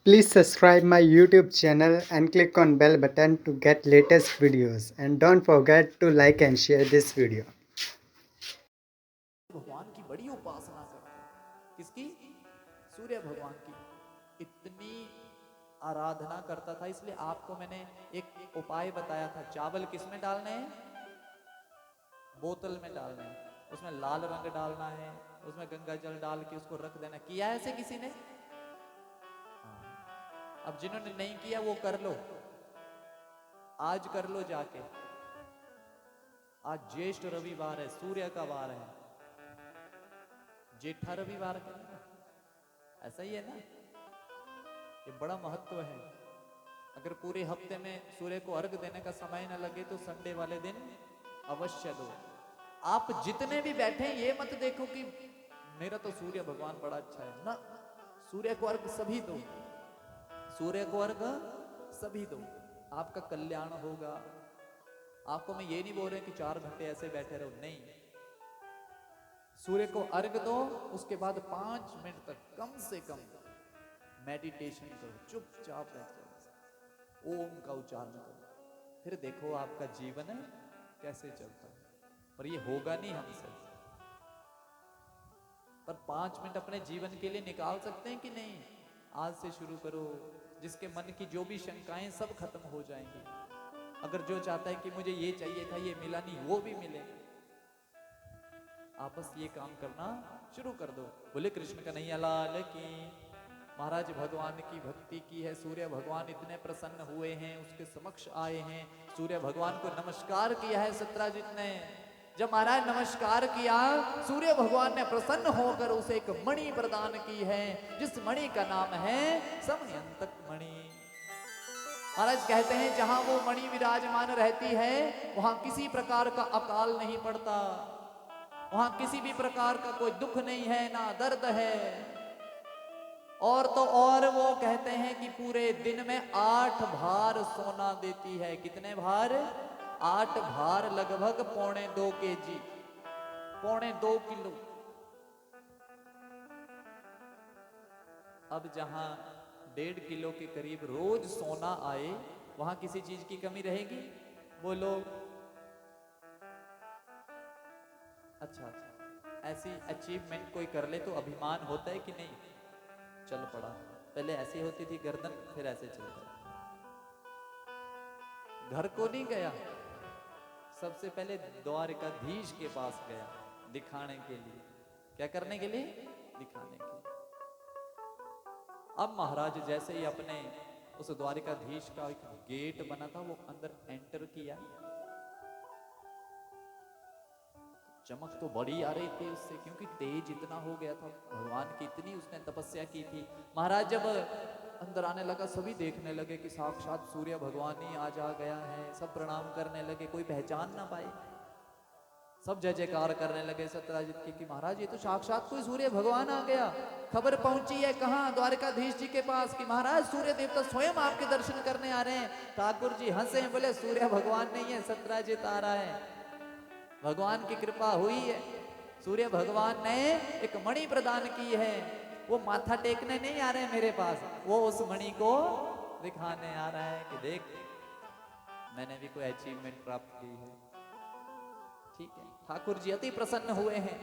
Please subscribe my YouTube channel and click on bell button to get latest videos, and don't forget to like and share this video. भगवान की बड़ी उपासना करते हैं। किसकी? सूर्य भगवान की इतनी आराधना करता था। इसलिए आपको मैंने एक उपाय बताया था। चावल किस में डालने हैं? बोतल में डालना है, उसमें लाल रंग डालना है, उसमें गंगा जल डाल के उसको रख देना। किया ऐसे किसी ने? अब जिन्होंने नहीं किया वो कर लो, आज कर लो जाके। आज ज्येष्ठ रविवार है, सूर्य का वार है। जेठा रविवार का ऐसा ही है ना, ये बड़ा महत्व है। अगर पूरे हफ्ते में सूर्य को अर्घ देने का समय न लगे तो संडे वाले दिन अवश्य दो। आप जितने भी बैठे ये मत देखो कि मेरा तो सूर्य भगवान बड़ा अच्छा है ना। सूर्य को अर्घ सभी दो, सूर्य को अर्घ सभी दो, आपका कल्याण होगा। आपको मैं ये नहीं बोल रहे कि 4 घंटे ऐसे बैठे रहो, नहीं। सूर्य को अर्घ दो, उसके बाद 5 मिनट तक कम से कम मेडिटेशन करो, चुपचाप बैठ जाओ, ओम का उच्चारण करो, फिर देखो आपका जीवन कैसे चलता है। पर ये होगा नहीं हमसे। पर 5 मिनट अपने जीवन के लिए निकाल सकते हैं कि नहीं? आज से शुरू करो। जिसके मन की जो भी शंकाएं सब खत्म हो जाएंगी। अगर जो चाहता है कि मुझे ये चाहिए था, ये मिला नहीं, वो भी मिलेगा। आप बस ये काम करना शुरू कर दो। बोले कृष्ण कन्हैया लाल की। महाराज भगवान की भक्ति की है। सूर्य भगवान इतने प्रसन्न हुए हैं, उसके समक्ष आए हैं। सूर्य भगवान को नमस्कार किया है सत्राजित ने। जब महाराज नमस्कार किया, सूर्य भगवान ने प्रसन्न होकर उसे एक मणि प्रदान की है, जिस मणि का नाम है समयंतक मणि। महाराज कहते हैं जहां वो मणि विराजमान रहती है, वहां किसी प्रकार का अकाल नहीं पड़ता, वहां किसी भी प्रकार का कोई दुख नहीं है, ना दर्द है। और तो और वो कहते हैं कि पूरे दिन में 8 भार सोना देती है। कितने भार? 8 भार, लगभग 2.25 kg, 2.25 किलो। अब जहां 1.5 किलो के करीब रोज सोना आए, वहां किसी चीज की कमी रहेगी? बोलो। अच्छा, ऐसी अचीवमेंट कोई कर ले तो अभिमान होता है कि नहीं? चल पड़ा। पहले ऐसी होती थी गर्दन, फिर ऐसे चलता। घर को नहीं गया, सबसे पहले द्वारिकाधीश के पास गया, दिखाने के लिए। क्या करने के लिए? दिखाने के लिए। अब महाराज जैसे ही अपने उस द्वारिकाधीश का एक गेट बना था, वो अंदर एंटर किया, चमक तो बड़ी आ रही थी उससे, क्योंकि तेज इतना हो गया था भगवान की, इतनी उसने तपस्या की थी। महाराज जब अंदर आने लगा, सभी देखने लगे कि साक्षात सूर्य भगवान ही आज आ गया है। सब प्रणाम करने लगे, कोई पहचान ना पाए। सब जय जयकार करने लगे सत्यराजित की कि महाराज ये तो साक्षात कोई सूर्य भगवान आ गया। खबर पहुंची है कहाँ? द्वारिकाधीश जी के पास कि महाराज सूर्य देवता स्वयं आपके दर्शन करने आ रहे हैं। ठाकुर जी हंसे, बोले सूर्य भगवान नहीं है, सत्यराजित आ रहा है। भगवान की कृपा हुई है। सूर्य भगवान ने एक मणि प्रदान की है। वो माथा टेकने नहीं आ रहे मेरे पास, वो उस मणि को दिखाने आ रहा है कि देख, मैंने भी कोई अचीवमेंट प्राप्त की है। ठीक है, ठाकुर जी अति प्रसन्न हुए हैं।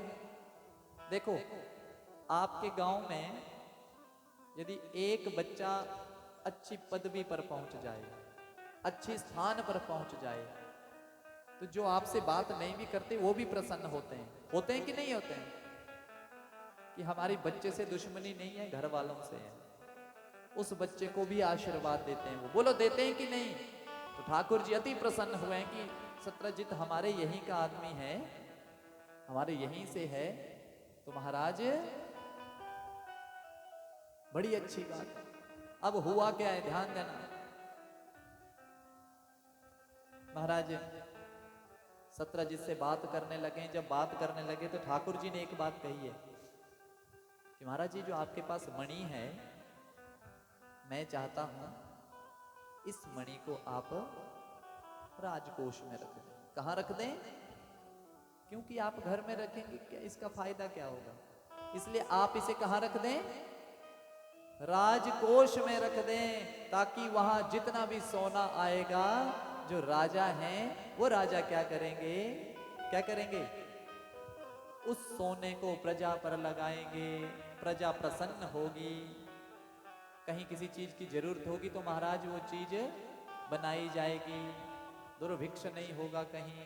देखो, आपके गांव में यदि एक बच्चा अच्छी पदवी पर पहुंच जाए, अच्छे स्थान पर पहुंच जाए, तो जो आपसे बात नहीं भी करते वो भी प्रसन्न होते हैं। होते हैं कि नहीं होते हैं? कि हमारी बच्चे से दुश्मनी नहीं है, घर वालों से है। उस बच्चे को भी आशीर्वाद देते हैं वो। बोलो देते हैं कि नहीं? तो ठाकुर जी अति प्रसन्न हुए हैं कि सत्यजित हमारे यहीं का आदमी है, हमारे यहीं से है, तो महाराज बड़ी अच्छी बात है। अब हुआ क्या है, ध्यान देना। महाराज सत्यजित से बात करने लगे। जब बात करने लगे तो ठाकुर जी ने एक बात कही है कि महाराज जी जो आपके पास मणि है, मैं चाहता हूं इस मणि को आप राजकोष में रख दें। कहां रख दें? क्योंकि आप घर में रखेंगे क्या, इसका फायदा क्या होगा? इसलिए आप इसे कहां रख दें? राजकोष में रख दें, ताकि वहां जितना भी सोना आएगा, जो राजा हैं वो राजा क्या करेंगे, क्या करेंगे, उस सोने को प्रजा पर लगाएंगे, प्रजा प्रसन्न होगी। कहीं किसी चीज की जरूरत होगी तो महाराज वो चीज बनाई जाएगी। दुर्भिक्ष नहीं होगा, कहीं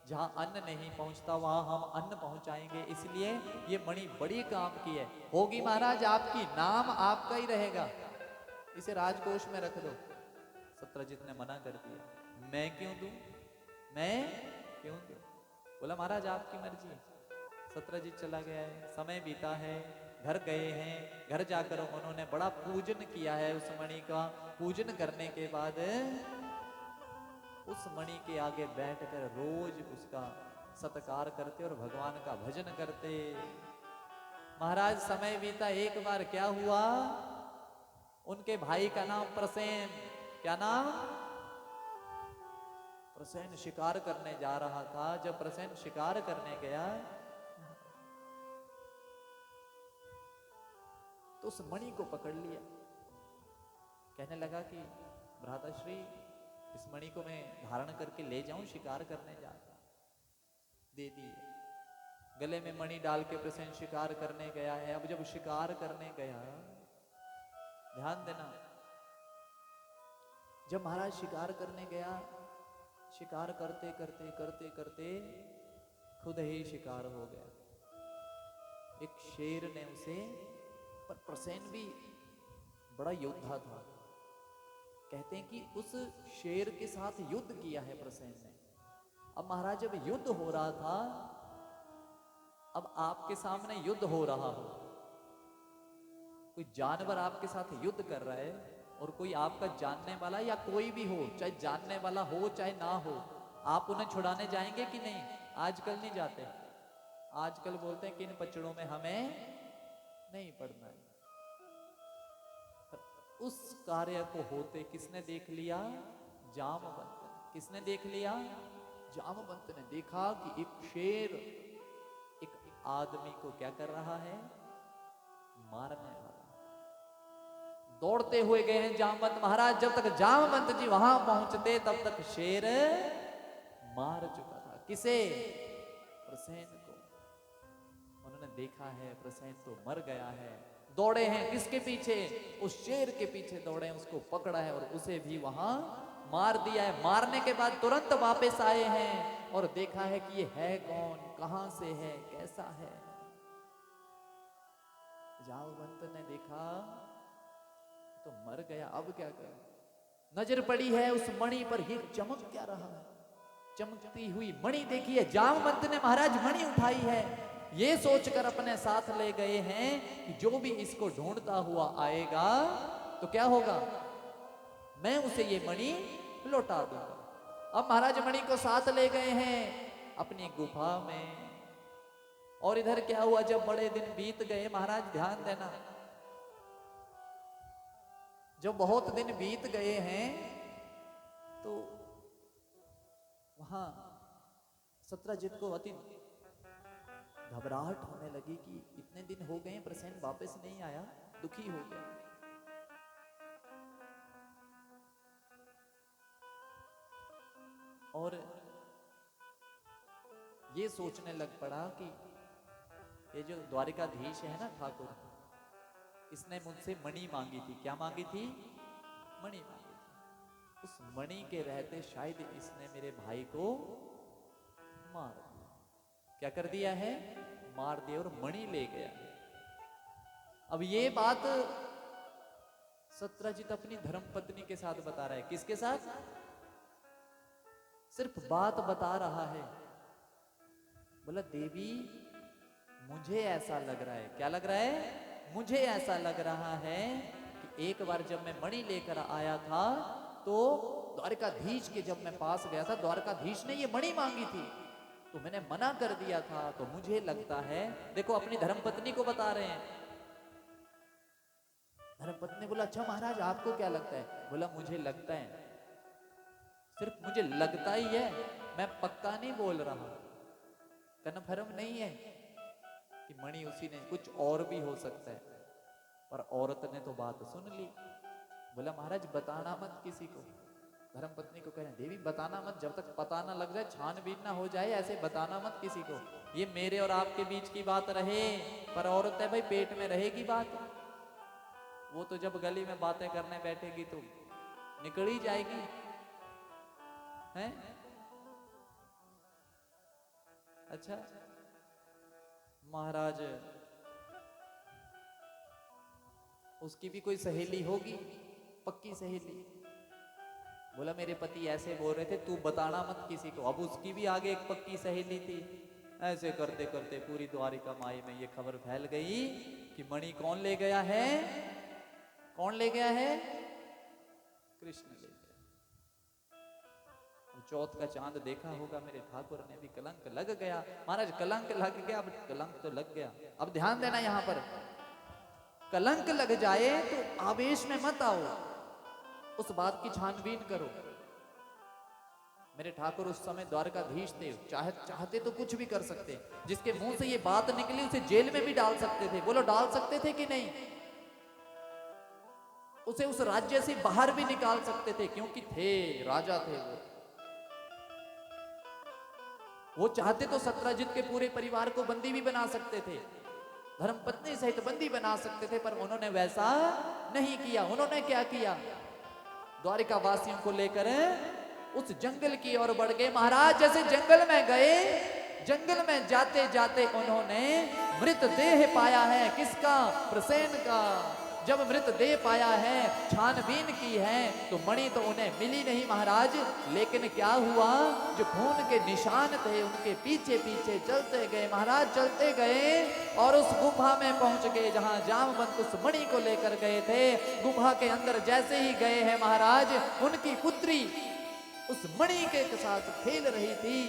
जहां अन्न नहीं पहुंचता वहां हम अन्न पहुंचाएंगे। इसलिए ये मणि बड़ी काम की है। होगी महाराज आपकी, नाम आपका ही रहेगा, इसे राजकोष में रख दो। सत्यजित ने मना कर दिया, मैं क्यों दूं, मैं क्यों दूं। बोला महाराज आपकी मर्जी। सत्यजित चला गया है, समय बीता है, घर गए हैं। घर जाकर उन्होंने बड़ा पूजन किया है उस मणि का। पूजन करने के बाद उस मणि के आगे बैठकर रोज उसका सत्कार करते और भगवान का भजन करते। महाराज समय बीता, एक बार क्या हुआ, उनके भाई का नाम प्रसेन, क्या नाम, प्रसेन शिकार करने जा रहा था। जब प्रसेन शिकार करने गया तो उस मणि को पकड़ लिया। कहने लगा कि भ्राताश्री, इस मणि को मैं धारण करके ले जाऊं, शिकार करने जाता। दे दिए। गले में मणि डाल के प्रसेन शिकार करने गया है। अब जब शिकार करने गया, ध्यान देना, जब महाराज शिकार करने गया, शिकार करते करते करते करते खुद ही शिकार हो गया। एक शेर ने उसे, पर प्रसेन भी बड़ा योद्धा था। कहते हैं कि उस शेर के साथ युद्ध किया है प्रसेन ने। अब महाराज जब युद्ध हो रहा था, अब आपके सामने युद्ध हो रहा हो, कोई जानवर आपके साथ युद्ध कर रहा है और कोई आपका जानने वाला या कोई भी हो, चाहे जानने वाला हो चाहे ना हो, आप उन्हें छुड़ाने जाएंगे कि नहीं? आजकल नहीं जाते। आजकल बोलते हैं कि इन पचड़ों में हमें नहीं पड़ना है। उस कार्य को होते किसने देख लिया? जामवंत ने। किसने देख लिया? जामवंत ने देखा कि एक शेर एक आदमी को क्या कर रहा है? मारने वाला। दौड़ते हुए गए हैं जामवंत महाराज। जब तक जामवंत जी वहां पहुंचते तब तक शेर मार चुका था। किसे? प्रसेन को। उन्होंने देखा है प्रसेन तो मर गया है। दौड़े हैं किसके पीछे? उस शेर के पीछे दौड़े हैं, उसको पकड़ा है और उसे भी वहां मार दिया है। मारने के बाद तुरंत वापस आए हैं और देखा है कि ये है कौन, कहां से है, कैसा है। जामवंत ने देखा तो मर गया, अब क्या करें? नजर पड़ी है उस मणि पर, ही चमक क्या रहा है? चमकती हुई मणि देखी है। जामवंत ने महाराज मणि उठाई है, ये सोचकर अपने साथ ले गए हैं कि जो भी इसको ढूंढता हुआ आएगा तो क्या होगा, मैं उसे ये मणि लौटा दूंगा। अब महाराज मणि को साथ ले गए हैं अपनी गुफा में। और इधर क्या हुआ, जब बड़े दिन बीत गए, महाराज ध्यान देना, जब बहुत दिन बीत गए हैं तो वहां सत्यजित को अति घबराहट होने लगी कि इतने दिन हो गए प्रसेन वापस नहीं आया, दुखी हो गया। और ये सोचने लग पड़ा कि ये जो द्वारिकाधीश है ना ठाकुर, इसने मुझसे मणि मांगी थी। क्या मांगी थी? मणि मांगी थी। उस मणि के रहते शायद इसने मेरे भाई को मार दिया। क्या कर दिया है? मार दिया और मणि ले गया। अब ये बात सत्यजित अपनी धर्मपत्नी के साथ बता रहा है। किसके साथ? सिर्फ बात बता रहा है। बोला देवी मुझे ऐसा लग रहा है। क्या लग रहा है? मुझे ऐसा लग रहा है कि एक बार जब मैं मणि लेकर आया था तो द्वारकाधीश के जब मैं पास गया था, द्वारकाधीश ने ये मणि मांगी थी तो मैंने मना कर दिया था। तो मुझे लगता है, देखो अपनी धर्मपत्नी को बता रहे हैं। धर्मपत्नी बोला अच्छा महाराज आपको क्या लगता है? बोला मुझे लगता है, सिर्फ मुझे लगता ही है, मैं पक्का नहीं बोल रहा, कन्फर्म नहीं है कि मणि उसी ने, कुछ और भी हो सकता है। पर औरत ने तो बात सुन ली। बोला महाराज बताना मत किसी को। धर्म पत्नी को कह रहे देवी बताना मत, जब तक पता ना लग जाए, छानबीन ना हो जाए, ऐसे बताना मत किसी को। ये मेरे और आपके बीच की बात रहे, पर औरत है भाई, पेट में रहेगी बात। वो तो जब गली में बातें करने बैठेगी तो निकल ही जाएगी, हैं? अच्छा महाराज, उसकी भी कोई सहेली होगी, पक्की सहेली। बोला मेरे पति ऐसे बोल रहे थे, तू बताना मत किसी को। अब उसकी भी आगे एक पक्की सहेली थी। ऐसे करते करते पूरी द्वारिका माई में ये खबर फैल गई कि मणि कौन ले गया है। कौन ले गया है? कृष्ण ले गया। चौथ का चांद देखा होगा मेरे ठाकुर ने भी, कलंक लग गया। महाराज कलंक लग गया, अब कलंक तो लग गया। अब ध्यान देना, यहां पर कलंक लग जाए तो आवेश में मत आओ, उस बात की छानबीन करो। मेरे ठाकुर उस समय द्वारकाधीश थे, चाहते तो कुछ भी कर सकते। जिसके मुंह से ये बात निकली उसे जेल में भी डाल सकते थे। बोलो डाल सकते थे कि नहीं? उसे उस राज्य से बाहर भी निकाल सकते थे, क्योंकि थे राजा थे वो चाहते तो सत्यजित के पूरे परिवार को बंदी भी बना सकते थे, धर्मपत्नी सहित बंदी बना सकते थे, पर उन्होंने वैसा नहीं किया। उन्होंने क्या किया? द्वारिका वासियों को लेकर उस जंगल की ओर बढ़ गए। महाराज जैसे जंगल में गए, जंगल में जाते जाते उन्होंने मृतदेह पाया है। किसका? प्रसेन का। जब मृतदेह पाया है, छानबीन की है, तो मणि तो उन्हें मिली नहीं महाराज। लेकिन क्या हुआ? जो खून के निशान थे उनके पीछे पीछे चलते गए महाराज, चलते गए और उस गुफा में पहुंच गए जहां जामवंत उस मणि को लेकर गए थे। गुफा के अंदर जैसे ही गए हैं महाराज, उनकी पुत्री उस मणि के साथ खेल रही थी।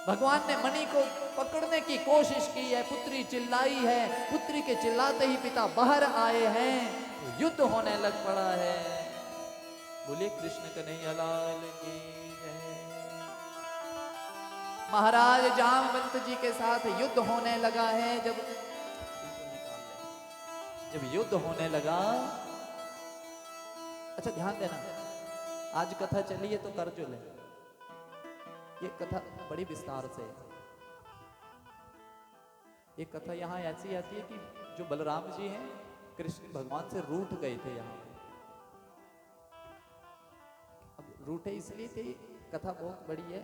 भगवान ने मणि को पकड़ने की कोशिश की है, पुत्री चिल्लाई है। पुत्री के चिल्लाते ही पिता बाहर आए हैं, तो युद्ध होने लग पड़ा है। बोले कृष्ण कन्हैया लाल की जय। महाराज जामवंत जी के साथ युद्ध होने लगा है। जब युद्ध होने लगा, अच्छा ध्यान देना, आज कथा चली है तो कर जो ले, ये कथा बड़ी विस्तार से। ये कथा यहाँ ऐसी आती है कि जो बलराम जी हैं, कृष्ण भगवान से रूठ गए थे यहाँ पे। अब रूठे इसलिए थे, कथा बहुत बड़ी है,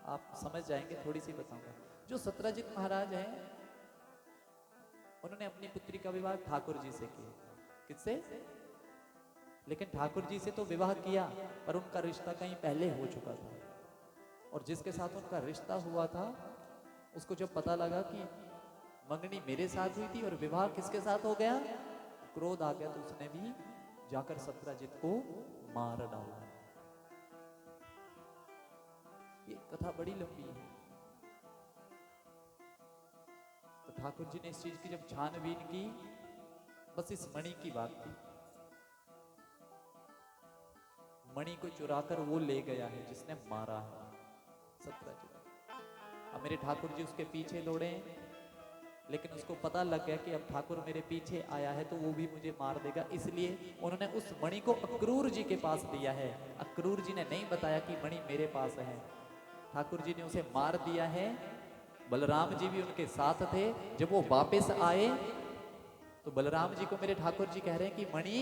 आप समझ जाएंगे, थोड़ी सी बताऊंगा। जो सत्यजित महाराज हैं, उन्होंने अपनी पुत्री का विवाह ठाकुर जी से किया। किससे? लेकिन ठाकुर जी से तो विवाह किया, पर उनका रिश्ता कहीं पहले हो चुका था। और जिसके साथ उनका रिश्ता हुआ था, उसको जब पता लगा कि मंगनी मेरे साथ हुई थी और विवाह किसके साथ हो गया, क्रोध आ गया, तो उसने भी जाकर सत्यजित को मार डाला। ये कथा बड़ी लंबी है। तो ठाकुर जी ने इस चीज की जब छानबीन की, बस इस मणि की बात थी। मणि को चुराकर वो ले गया है जिसने मारा है सत्यजित। अब मेरे ठाकुर जी उसके पीछे दौड़े, लेकिन उसको पता लग गया कि अब ठाकुर मेरे पीछे आया है तो वो भी मुझे मार देगा, इसलिए उन्होंने उस मणि को अक्रूर जी के पास दिया है। अक्रूर जी ने नहीं बताया कि मणि मेरे पास है। ठाकुर जी ने उसे मार दिया है। बलराम जी भी उनके साथ थे। जब वो वापस आए तो बलराम जी को मेरे ठाकुर जी कह रहे हैं कि मणि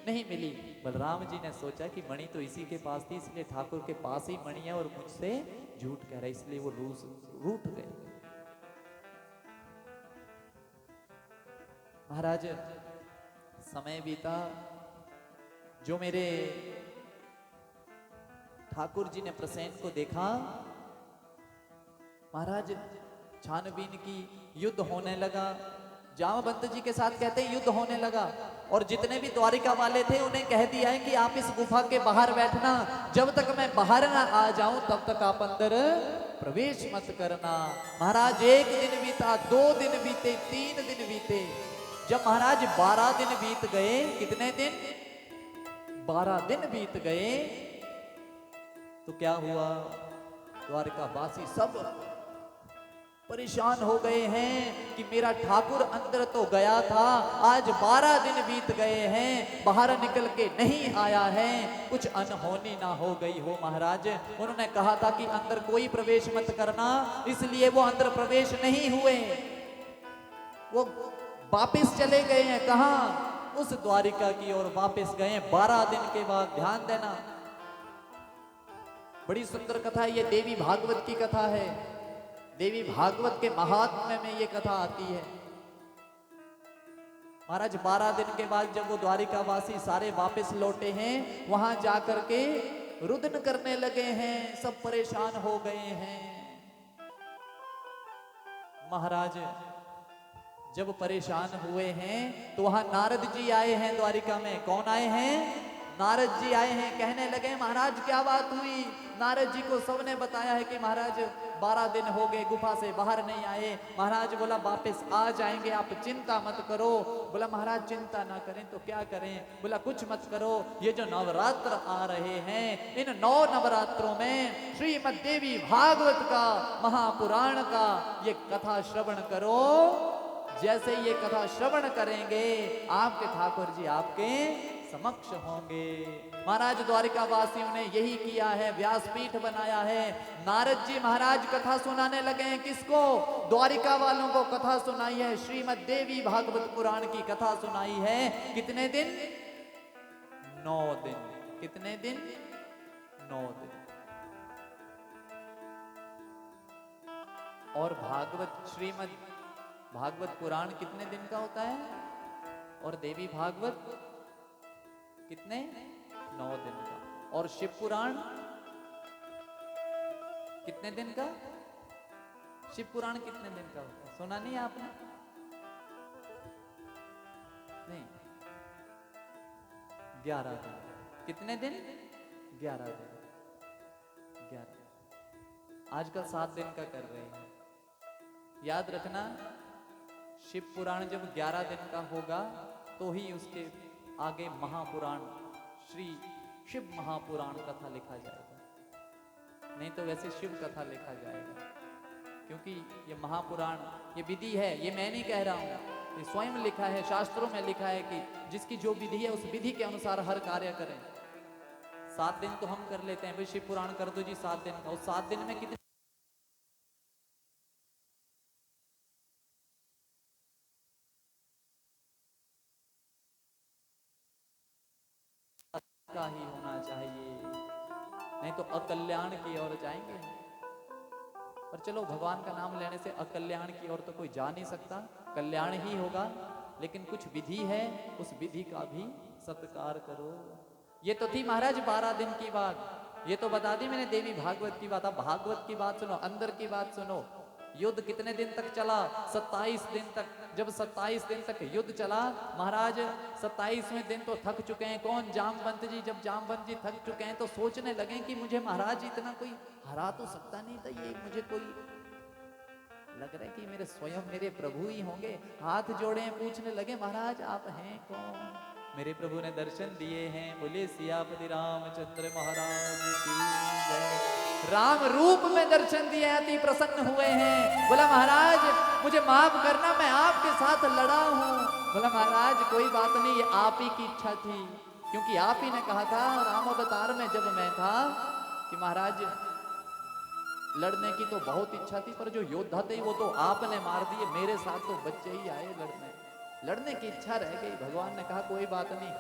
नहीं मिली। बलराम जी ने सोचा कि मणि तो इसी के पास थी, इसलिए ठाकुर के पास ही मणि है और मुझसे झूठ कह रहा है, इसलिए वो रूठ गए। महाराज समय बीता, जो मेरे ठाकुर जी ने प्रसेन को देखा, महाराज छानबीन की, युद्ध होने लगा। जामवंत जी के साथ कहते हैं युद्ध होने लगा, और जितने भी द्वारिका वाले थे उन्हें कह दिया है कि आप इस गुफा के बाहर बैठना, जब तक मैं बाहर ना आ जाऊं तब तक आप अंदर प्रवेश मत करना। महाराज 1 दिन बीता, 2 दिन बीते, 3 दिन बीते, जब महाराज 12 दिन बीत गए। कितने दिन? 12 दिन बीत गए। तो क्या हुआ? द्वारिका वासी सब परेशान हो गए हैं कि मेरा ठाकुर अंदर तो गया था, आज 12 दिन बीत गए हैं, बाहर निकल के नहीं आया है, कुछ अनहोनी ना हो गई हो महाराज। उन्होंने कहा था कि अंदर कोई प्रवेश मत करना, इसलिए वो अंदर प्रवेश नहीं हुए, वो वापिस चले गए हैं। कहां? उस द्वारिका की ओर वापिस गए 12 दिन के बाद। ध्यान देना, बड़ी सुंदर कथा है ये, देवी भागवत की कथा है। देवी भागवत के महात्म्य में ये कथा आती है। महाराज 12 दिन के बाद जब वो द्वारिका वासी सारे वापस लौटे हैं, वहां जाकर के रुदन करने लगे हैं, सब परेशान हो गए हैं। महाराज जब परेशान हुए हैं तो वहां नारद जी आए हैं द्वारिका में। कौन आए हैं? नारद जी आए हैं। कहने लगे महाराज क्या बात हुई? नारद जी को सबने बताया है कि महाराज 12 दिन हो गए गुफा से बाहर नहीं आए। महाराज बोला वापस आ जाएंगे, आप चिंता मत करो। बोला महाराज चिंता ना करें तो क्या करें? बोला कुछ मत करो, ये जो नवरात्र आ रहे हैं, इन 9 नवरात्रों में श्रीमद् देवी भागवत का, महापुराण का ये कथा श्रवण करो। जैसे ये कथा श्रवण करेंगे आपके ठाकुर जी आपके समक्ष होंगे। महाराज द्वारिका वासियों ने यही किया है, व्यासपीठ बनाया है। नारद जी महाराज कथा सुनाने लगे हैं। किसको? द्वारिका वालों को कथा सुनाई है, श्रीमद् देवी भागवत पुराण की कथा सुनाई है। कितने दिन? 9 दिन। कितने दिन? 9 दिन। और भागवत, श्रीमद् भागवत पुराण कितने दिन का होता है? और देवी भागवत कितने? 9 दिन का। और शिव पुराण कितने दिन का? शिव पुराण कितने दिन का होता है? सुना नहीं आपने? नहीं, 11 दिन। कितने दिन? 11 दिन। 11। आजकल 7 दिन का कर रहे हैं। याद रखना, शिव पुराण जब 11 दिन का होगा तो ही उसके आगे महापुराण, श्री शिव महापुराण कथा लिखा जाएगा, नहीं तो वैसे शिव कथा लिखा जाएगा। क्योंकि ये महापुराण, ये विधि है, ये मैं नहीं कह रहा हूं, ये स्वयं लिखा है, शास्त्रों में लिखा है कि जिसकी जो विधि है उस विधि के अनुसार हर कार्य करें। 7 दिन तो हम कर लेते हैं, भाई शिव पुराण कर दो जी 7 दिन का। उस 7 दिन में कितने का ही होना चाहिए, नहीं तो अकल्याण की ओर जाएंगे। पर चलो, भगवान का नाम लेने से अकल्याण की ओर तो कोई जा नहीं सकता, कल्याण ही होगा। लेकिन कुछ विधि है, उस विधि का भी सत्कार करो। ये तो थी महाराज 12 दिन की बात, ये तो बता दी मैंने देवी भागवत की बात। अब भागवत की बात सुनो, अंदर की बात सुनो। युद्ध कितने दिन तक चला? 27 दिन तक। जब 27 दिन तक युद्ध चला, महाराज 27वें दिन तो थक चुके हैं। कौन? जामवंत जी। जब जामवंत जी थक चुके हैं तो सोचने लगे कि मुझे महाराज इतना कोई हरा तो सकता नहीं था, ये मुझे कोई लग रहा है कि मेरे स्वयं मेरे प्रभु ही होंगे। हाथ जोड़े पूछने लगे महाराज आप हैं कौन? मेरे प्रभु ने दर्शन दिए हैं। बोले सियापति रामचंद्र महाराज की जय। राम रूप में दर्शन दिए, अति प्रसन्न हुए हैं। बोला महाराज मुझे माफ करना, मैं आपके साथ लड़ा हूं। बोला महाराज कोई बात नहीं, ये आप ही की इच्छा थी, क्योंकि आप ही ने कहा था राम अवतार में जब मैं था कि महाराज लड़ने की तो बहुत इच्छा थी, पर जो योद्धा थे वो तो आपने मार दिए, मेरे साथ तो बच्चे ही आए लड़ने की इच्छा रह गई। भगवान ने कहा कोई बात नहीं,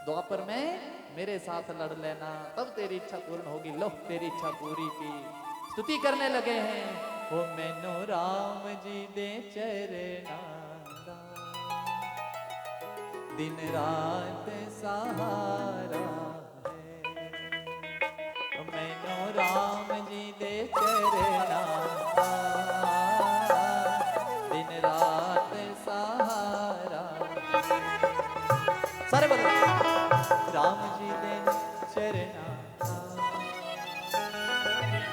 द्वापर में मेरे साथ लड़ लेना, तब तेरी इच्छा पूर्ण होगी। लो तेरी इच्छा पूरी की। स्तुति करने लगे हैं, ओ मैनो राम जी दे चरना, दिन रात सहारा है। ओ मैनो राम जी दे चरना, दिन रात सहारा। सारे बोलो राम जी दे चरना,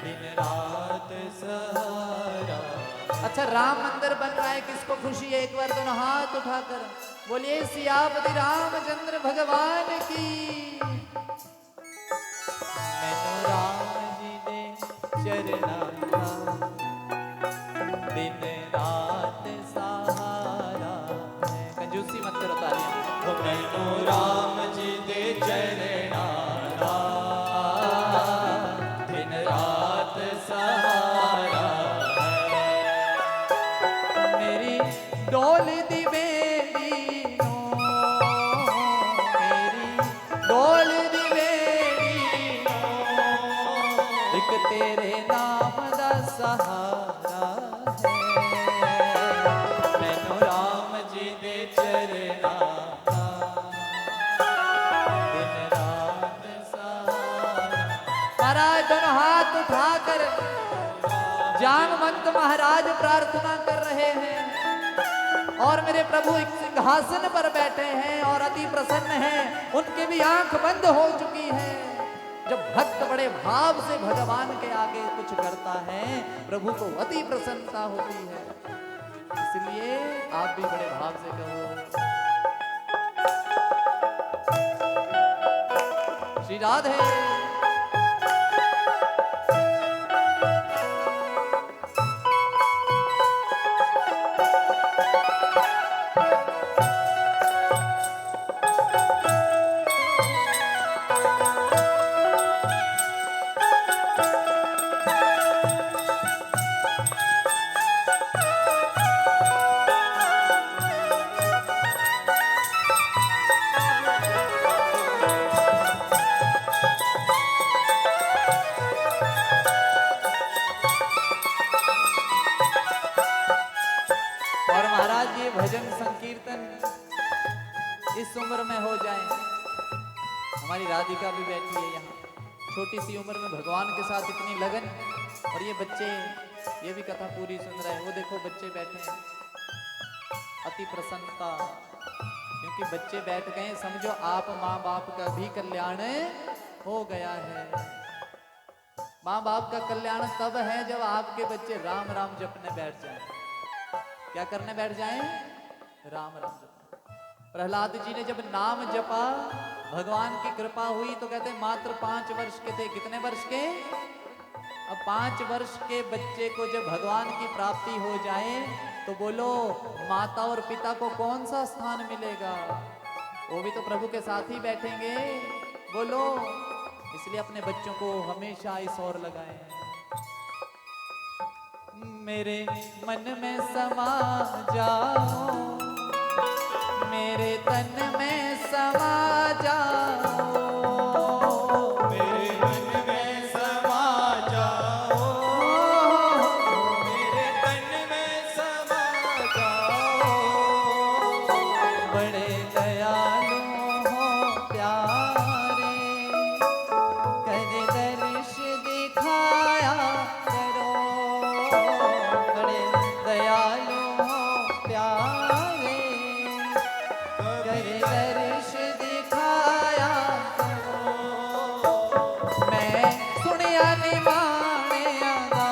दिन रात सहारा। अच्छा, राम मंदिर बन रहा है, किसको खुशी है? एक बार दोनों हाथ उठाकर बोलिए सियापति रामचंद्र भगवान की। मैंने राम जी दे चरना, दिन महाराज दोनों हाथ उठाकर जामवंत महाराज प्रार्थना कर रहे हैं और मेरे प्रभु एक सिंहासन पर बैठे हैं और अति प्रसन्न हैं। उनकी भी आंख बंद हो चुकी है। जब भक्त बड़े भाव से भगवान के आगे कुछ करता है, प्रभु को अति प्रसन्नता होती है। इसलिए आप भी बड़े भाव से कहो श्री राधे। भजन संकीर्तन इस उम्र में हो जाए। हमारी राधिका भी बैठी है यहाँ, छोटी सी उम्र में भगवान के साथ इतनी लगन, और ये बच्चे ये भी कथा पूरी सुन रहे हैं। वो देखो बच्चे बैठे हैं, अति प्रसन्नता, क्योंकि बच्चे बैठ गए। समझो आप माँ बाप का भी कल्याण हो गया है। माँ बाप का कल्याण तब है जब आपके बच्चे राम राम जपने बैठ जाएं। क्या करने बैठ जाएं? राम राम जपने। प्रहलाद जी ने जब नाम जपा, भगवान की कृपा हुई, तो कहते मात्र 5 वर्ष के थे। कितने वर्ष के? अब 5 वर्ष के बच्चे को जब भगवान की प्राप्ति हो जाए तो बोलो माता और पिता को कौन सा स्थान मिलेगा? वो भी तो प्रभु के साथ ही बैठेंगे। बोलो, इसलिए अपने बच्चों को हमेशा इस ओर लगाएं। मेरे मन में समा जाओ, मेरे तन में समा जाओ, मेरे मन में समा जाओ, मेरे तन में समा जाओ। बड़े दयालु हो प्यारे, कर दर्श दिखाया करो। बड़े दयालु हो प्यारे, कर दर्श दिखाया करो। मैं सुनिया निमाने आदा,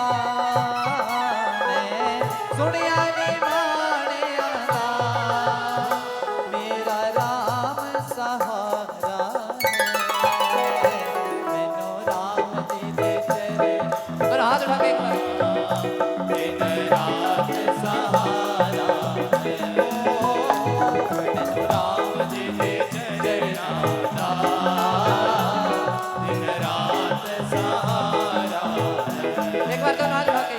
मैं सुनिया निमाने आदा, मेरा राम सहारा है। मैनो राम जी दे चले, और हाथ उठा के एक बार, दिन रात सहारा है, मैनो राम जी के चरना दा, दिन रात सहारा है। एक बार दोनों हाथ उठा के,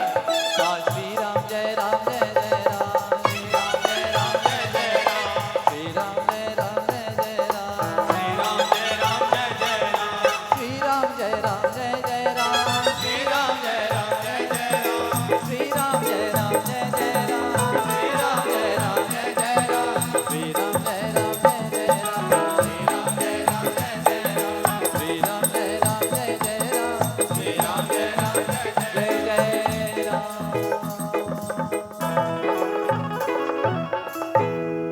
श्री राम जय राम जय जय राम, श्री राम जय राम जय जय राम, श्री राम जय राम जय जय राम, श्री राम जय राम जय जय राम, श्री राम जय राम जय जय राम, श्री राम जय राम जय जय राम, श्री राम जय राम जय जय राम, श्री राम जय राम जय जय राम, श्री राम जय राम जय जय राम, श्री राम जय राम जय जय राम, श्री राम जय राम जय जय राम, श्री राम जय राम जय जय जय राम।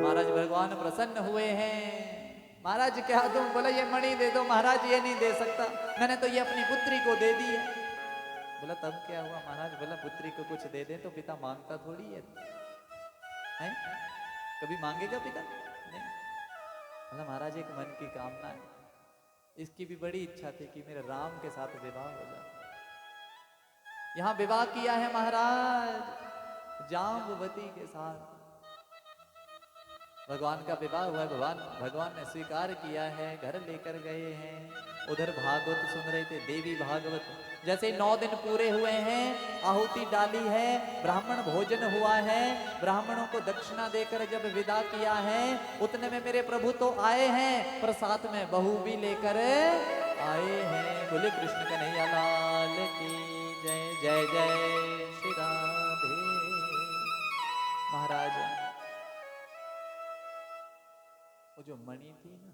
महाराज भगवान प्रसन्न हुए हैं। महाराज क्या तुम? बोला ये मणि दे दो। महाराज ये नहीं दे सकता, मैंने तो ये अपनी पुत्री को दे दी है। बोला तब क्या हुआ? महाराज बोला पुत्री को कुछ दे दे तो पिता मांगता थोड़ी है, हैं? कभी मांगेगा पिता? नहीं। बोला महाराज एक मन की कामना है, इसकी भी बड़ी इच्छा थी कि मेरे राम के साथ विवाह हो जाए। यहाँ विवाह किया है महाराज जाम्बवती के साथ। भगवान का विवाह हुआ है, भगवान ने स्वीकार किया है, घर लेकर गए हैं। उधर भागवत सुन रहे थे, देवी भागवत। जैसे 9 दिन पूरे हुए हैं, आहुति डाली है, ब्राह्मण भोजन हुआ है, ब्राह्मणों को दक्षिणा देकर जब विदा किया है, उतने में मेरे प्रभु तो आए हैं, पर साथ में बहू भी लेकर आए हैं। बोले कृष्ण कन्हैया लाल की जय। जय जय श्री राधे। महाराज वो जो मणि थी ना,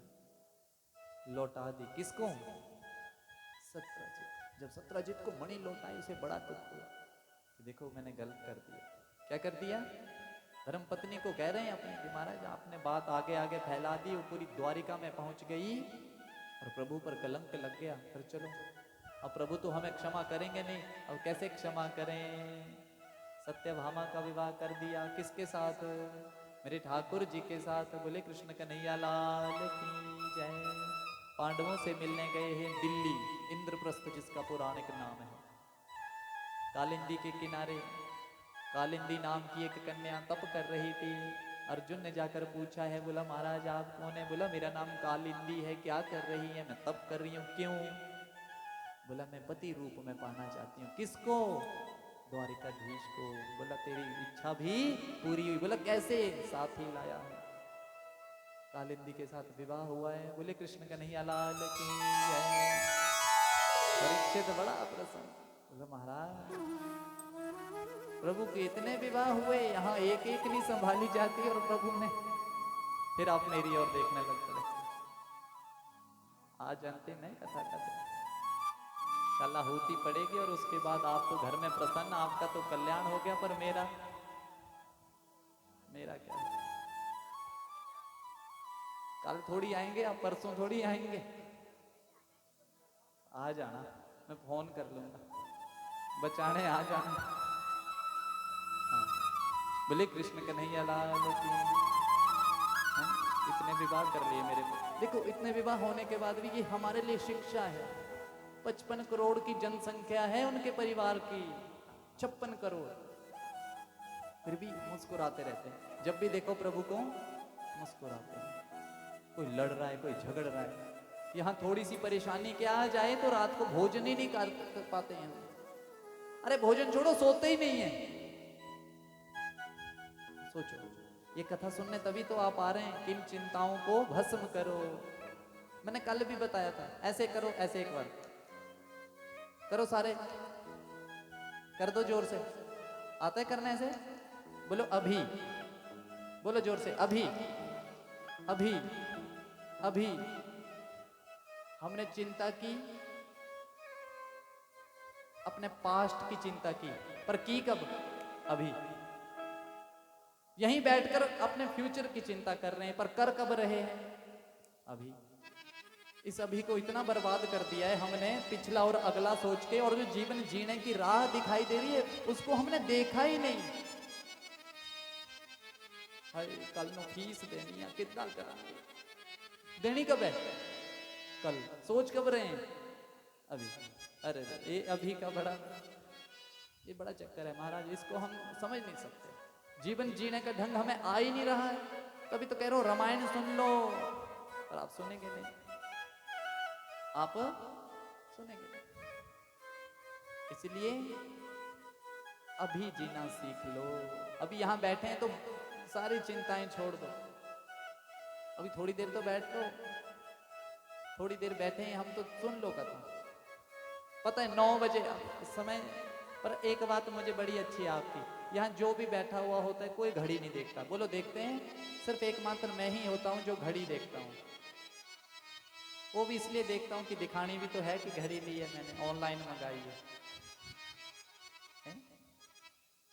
लौटा दी। किसको? सत्यजीत। जब सत्यजीत को मणि लौटाई उसे बड़ा दुख हुआ कि देखो मैंने गलत कर दिया। क्या कर दिया? धर्म पत्नी को कह रहे हैं अपने कि महाराज आपने बात आगे आगे फैला दी, वो पूरी द्वारिका में पहुंच गई और प्रभु पर कलंक लग गया। फिर चलो अब प्रभु तो हमें क्षमा करेंगे नहीं, अब कैसे क्षमा करें? सत्यभामा का विवाह कर दिया, किसके साथ? मेरे ठाकुर जी के साथ। बोले कृष्ण कन्हैया लाल की जय। पांडवों से मिलने गए हैं दिल्ली, इंद्रप्रस्थ जिसका पौराणिक नाम है। कालिंदी के किनारे कालिंदी नाम की एक कन्या तप कर रही थी। अर्जुन ने जाकर पूछा है, बोला महाराज आप कौन है? बोला मेरा नाम कालिंदी है। क्या कर रही है? मैं तप कर रही हूँ। क्यों? बोला मैं पति रूप में पाना चाहती हूँ। किसको? द्वारिकाधीश को। बोला तेरी इच्छा भी पूरी हुई। बोला कैसे? साथी लाया है, कालिंदी के साथ विवाह हुआ है। बोले कृष्ण कन्हैया लाल की जय। परीक्षित बड़ा प्रसन्न। बोला महाराज प्रभु के इतने विवाह हुए, यहाँ एक एक नहीं संभाली जाती और प्रभु ने। फिर आप मेरी ओर देखने लग पड़े। आज अंतिम है कथा का दिन, कल आहुति पड़ेगी और उसके बाद आप तो घर में प्रसन्न, आपका तो कल्याण हो गया, पर मेरा क्या? कल थोड़ी आएंगे आप, परसों थोड़ी आएंगे। आ जाना, मैं फोन कर लूंगा, बचाने आ जाना। हाँ। बोले कृष्ण कन्हैया लाल की। इतने विवाह कर लिए मेरे को। देखो इतने विवाह होने के बाद भी ये हमारे लिए शिक्षा है। 55 करोड़ की जनसंख्या है उनके परिवार की, 56 करोड़, फिर भी मुस्कुराते रहते हैं। जब भी देखो प्रभु को मुस्कुराते हैं। कोई लड़ रहा है, कोई झगड़ रहा है, यहाँ थोड़ी सी परेशानी क्या आ जाए तो रात को भोजन ही नहीं कर पाते हैं। अरे भोजन छोड़ो, सोते ही नहीं है। सोचो, ये कथा सुनने तभी तो आप आ रहे हैं। किन चिंताओं को भस्म करो। मैंने कल भी बताया था, ऐसे करो, ऐसे एक बार करो, सारे कर दो जोर से। आता है करना ऐसे? बोलो अभी, बोलो जोर से, अभी अभी अभी। हमने चिंता की, अपने पास्ट की चिंता की, पर की कब? अभी। यहीं बैठकर अपने फ्यूचर की चिंता कर रहे हैं, पर कर कब रहे हैं? अभी। इस अभी को इतना बर्बाद कर दिया है हमने, पिछला और अगला सोच के, और जो जीवन जीने की राह दिखाई दे रही है उसको हमने देखा ही नहीं। हाय कल नो फीस देनी है, कितना कराएंगे, देनी कब है? कल। सोच कब रहे हैं? अभी। अरे ये अभी का ये बड़ा चक्कर है महाराज, इसको हम समझ नहीं सकते। जीवन जीने का ढंग हमें आ ही नहीं रहा है। कभी तो कह रहा हूं रामायण सुन लो, पर आप सुनेंगे नहीं, आप सुनेंगे नहीं। इसलिए अभी जीना सीख लो। अभी यहां बैठे हैं तो सारी चिंताएं छोड़ दो। अभी थोड़ी देर तो बैठ लो, थोड़ी देर बैठे हैं हम तो सुन लो कथा। पता है 9 बजे इस समय, पर एक बात मुझे बड़ी अच्छी है आपकी, यहाँ जो भी बैठा हुआ होता है कोई घड़ी नहीं देखता। बोलो देखते हैं? सिर्फ एकमात्र मैं ही होता हूँ जो घड़ी देखता हूँ। वो भी इसलिए देखता हूँ कि दिखानी भी तो है कि घड़ी ली है मैंने, ऑनलाइन मंगाई है।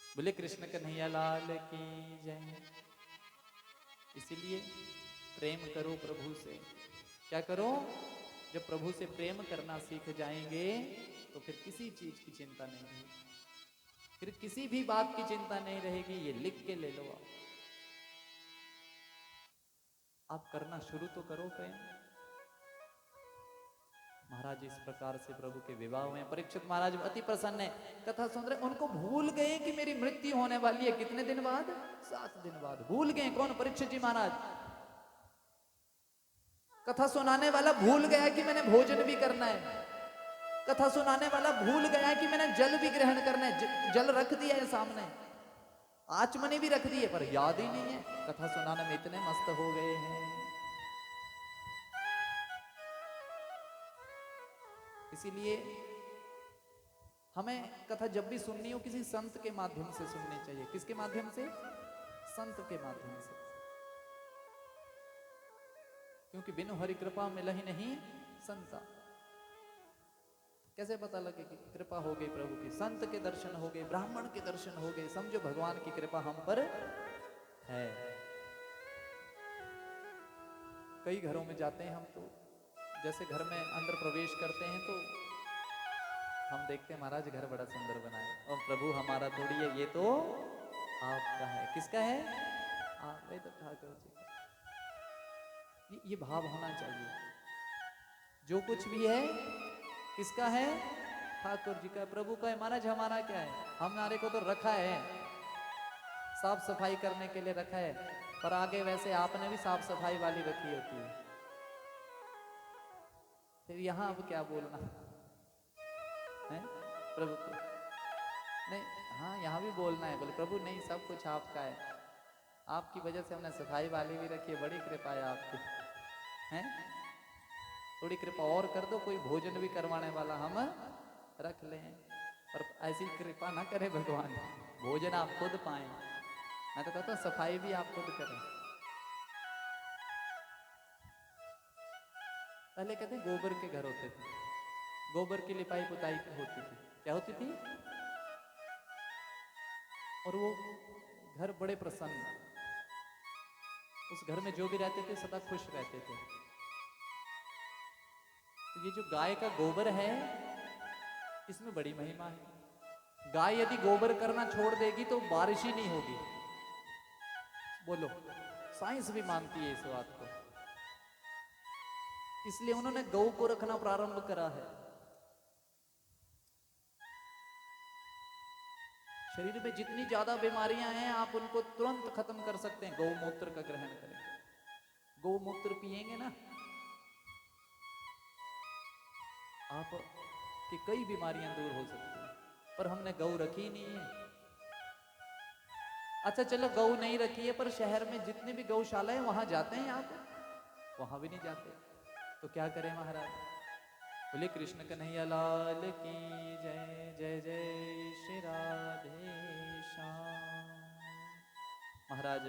बोले कृष्ण कन्हैया लाल की जय। इसीलिए प्रेम करो प्रभु से। क्या करो? जब प्रभु से प्रेम करना सीख जाएंगे तो फिर किसी चीज की चिंता नहीं रहेगी, फिर किसी भी बात की चिंता नहीं रहेगी। ये लिख के ले लो आप करना शुरू तो करो प्रेम। महाराज इस प्रकार से प्रभु के विवाह हुए। परीक्षित महाराज अति प्रसन्न है, कथा सुन रहे, उनको भूल गए कि मेरी मृत्यु होने वाली है। कितने दिन बाद? 7 दिन बाद। भूल गए कौन? परीक्षित जी महाराज। कथा सुनाने वाला भूल गया कि मैंने भोजन भी करना है। कथा सुनाने वाला भूल गया कि मैंने जल भी ग्रहण करना है। जल रख दिया है सामने, आचमनी भी रख दी है, पर याद ही नहीं है। कथा सुनाने में इतने मस्त हो गए हैं। इसीलिए हमें कथा जब भी सुननी हो किसी संत के माध्यम से सुननी चाहिए। किसके माध्यम से? संत के माध्यम से। क्योंकि बिनु हरि कृपा मिलहि नहीं संता। कैसे पता लगे कि कृपा हो गई प्रभु की? संत के दर्शन हो गए, ब्राह्मण के दर्शन हो गए, समझो भगवान की कृपा हम पर है। कई घरों में जाते हैं हम, तो जैसे घर में अंदर प्रवेश करते हैं तो हम देखते हैं महाराज घर बड़ा सुंदर बना है, और प्रभु हमारा थोड़ी है, ये तो आपका है। किसका है? आप तो ठाकुर जी का। ये भाव होना चाहिए। जो कुछ भी है किसका है? ठाकुर जी का, प्रभु का है। महाराज हमारा क्या है? हमारे को तो रखा है, साफ सफाई करने के लिए रखा है, पर आगे वैसे आपने भी साफ सफाई वाली रखी होती है। फिर यहाँ अब क्या बोलना है प्रभु को? नहीं, हाँ यहाँ भी बोलना है, बोले प्रभु नहीं, सब कुछ आपका है, आपकी वजह से हमने सफाई वाली भी रखी है, बड़ी कृपा है आपकी, हैं? थोड़ी कृपा और कर दो, कोई भोजन भी करवाने वाला हम रख लें। पर ऐसी कृपा ना करे भगवान, भोजन आप खुद पाएं। मैं तो कहता हूँ सफाई भी आप खुद करें। पहले कहते गोबर के घर होते थे, गोबर की लिपाई पुताई होती थी। क्या होती थी? और वो घर बड़े प्रसन्न, उस घर में जो भी रहते थे सदा खुश रहते थे। तो ये जो गाय का गोबर है, इसमें बड़ी महिमा है। गाय यदि गोबर करना छोड़ देगी तो बारिश ही नहीं होगी। बोलो, साइंस भी मानती है इस बात को, इसलिए उन्होंने गौ को रखना प्रारंभ करा है। शरीर में जितनी ज्यादा बीमारियां हैं आप उनको तुरंत खत्म कर सकते हैं, गौमूत्र का ग्रहण करें। गौमूत्र पिएंगे ना, आप की कई बीमारियां दूर हो सकती हैं। पर हमने गौ रखी नहीं है। अच्छा चलो गौ नहीं रखी है, पर शहर में जितनी भी गौशाला है वहां जाते हैं आप? वहां भी नहीं जाते। तो क्या करें महाराज? बोले कृष्ण कन्हैया लाल की जय, जय जय श्री राधे श्याम। महाराज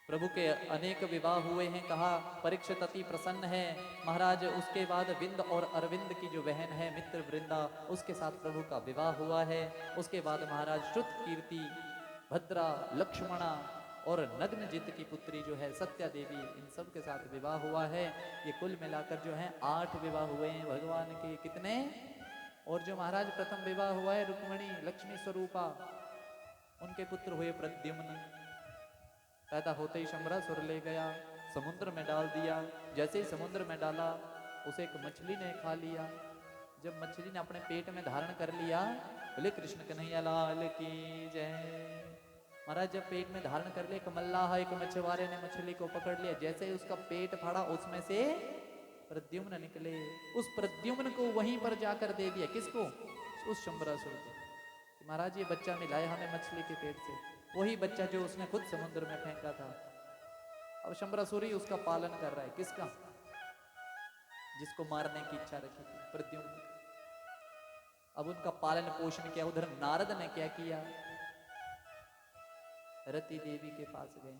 प्रभु के अनेक विवाह हुए हैं, कहा परीक्षित अति प्रसन्न है। महाराज उसके बाद विंद और अरविंद की जो बहन है मित्र वृंदा, उसके साथ प्रभु का विवाह हुआ है। उसके बाद महाराज श्रुत कीर्ति, भद्रा, लक्ष्मणा और नग्नजित की पुत्री जो है सत्या देवी, इन सब के साथ विवाह हुआ है। ये कुल मिलाकर जो है 8 विवाह हुए हैं भगवान के। कितने? और जो महाराज प्रथम विवाह हुआ है रुक्मिणी लक्ष्मी स्वरूपा, उनके पुत्र हुए प्रद्युम्न। पैदा होते ही शंबरासुर ले गया, समुद्र में डाल दिया। जैसे ही समुद्र में डाला, उसे एक मछली ने खा लिया। जब मछली ने अपने पेट में धारण कर लिया, बोले कृष्ण कन्हैया लाल की जय। महाराज जब पेट में धारण कर लिया, एक मल्लाह एक मछुआरे ने मछली को पकड़ लिया। जैसे ही उसका पेट फाड़ा, उसमें से प्रद्युम्न निकले। उस प्रद्युम्न को वहीं पर जाकर दे दिया। किसको? उस शंबरासुर को। महाराज ये बच्चा मिला है हमें मछली के पेट से, वही बच्चा जो उसने खुद समुद्र में फेंका था। अब शंबरासुर ही उसका पालन कर रहा है। किसका? जिसको मारने की इच्छा रखी थी, प्रद्युम्न। अब उनका पालन पोषण किया। उधर नारद ने क्या किया? रति देवी के पास गए,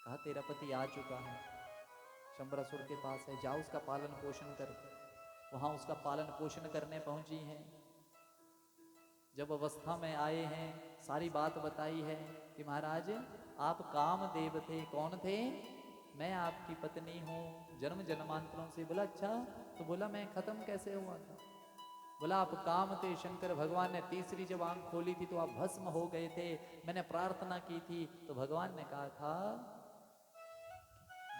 कहा तेरा पति आ चुका है, शंबरासुर के पास है, जाओ उसका पालन पोषण कर। वहां उसका पालन पोषण करने पहुंची हैं। जब अवस्था में आए हैं, सारी बात बताई है कि महाराज आप कामदेव थे। कौन थे? मैं आपकी पत्नी हूँ जन्म जन्मांतरों से। बोला अच्छा, तो बोला मैं खत्म कैसे हुआ था? बोला आप काम थे, शंकर भगवान ने तीसरी जब आंख खोली थी तो आप भस्म हो गए थे। मैंने प्रार्थना की थी तो भगवान ने कहा था